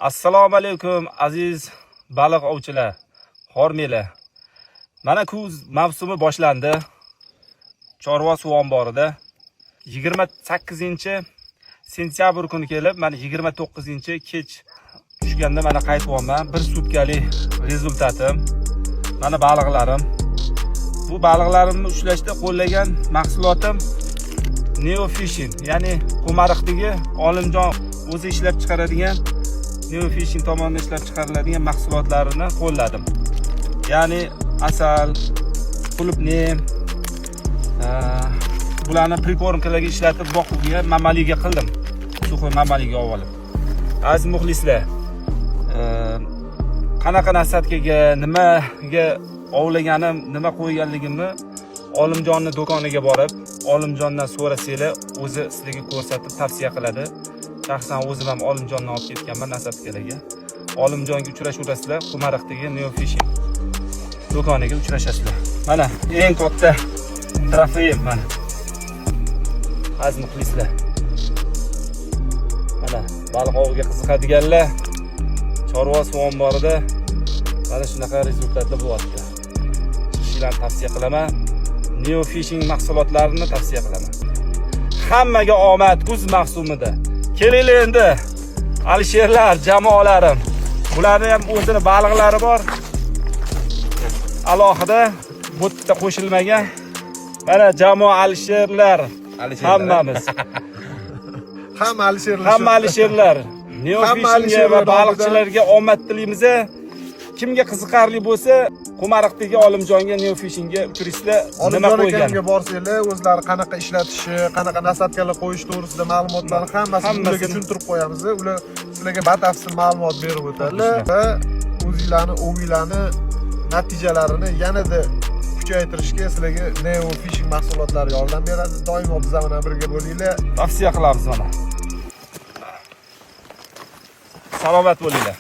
Assalomu alaykum aziz baliq ovchilar, hormanglar. Mana kuz mavsumi boshlandi. Chorva suv omborida 28-sentyabr kuni kelib, mana 29-kech tushganda mana qaytyapman. Bir sutkalik rezultatim. Mana baliqlarim. Bu baliqlarimni ushlashda qo'llagan mahsulotim Neo Fishing, ya'ni Qumariqdagi Olimjon o'zi ishlab chiqaradigan Neo Fishing tomonidan ishlab chiqariladigan mahsulotlarini qo'lladim. Ya'ni asal, qulub nem, bularni prikormkalarga ishlatib boquvga mamaliga qildim. Suxoy mamaliga olib. Aziz muxlislar, qanaqa nasatkaga, nimaga ovlaganim, nima qo'yganligimni Olimjonni do'koniga borib, Olimjondan so'rasanglar, o'zi sizlarga ko'rsatib tavsiya qiladi. Shaxsan o'zim ham Olimjonni olib ketganman nasatkalarga. Olimjonga uchrashasizlar, Qumariqdagi Neo Fishing do'koniga uchrashasizlar. Mana eng katta trofeyim mana. Aziz muxlislar. Mana baliq oviga qiziqadiganlar Chorva suv omborida mana shunaqa rezultatlar bo'lyapti. Chiqishlarni tavsiya qilaman. Neo Fishing mahsulotlarini tavsiya qilaman. Hammaga omad kuz mavsumida. Kelinglar endi Alisherlar, jamoalarim. Bularning ham o'zining baliqlari bor. Alohida bu yerda qo'shilmagan. Mana jamoa Alisherlar. Hammamiz. Hamma Alisherlar. Neo Fishing va baliqchilarga omad tilaymiz. Kimga qiziqarli bo'lsa, Qumariqdagi Olimjonga Neo Fishingga uchrashinglar, nima qo'ygan borsanglar, o'zlari qanaqa ishlatishi, qanaqa nasatkalar qo'yish to'g'risida ma'lumotlarni hammasini ularga tushuntirib qo'yamiz. Ular sizlarga batafsil ma'lumot berib o'tadilar va o'zingizlarni o'yinlarni natijalarini yanada kuchaytirishga sizlarga Neo Fishing mahsulotlari yordam beradi. Doimo biz bilan birga bo'linglar. Tavsiya qilamiz mana. Salomat bo'linglar.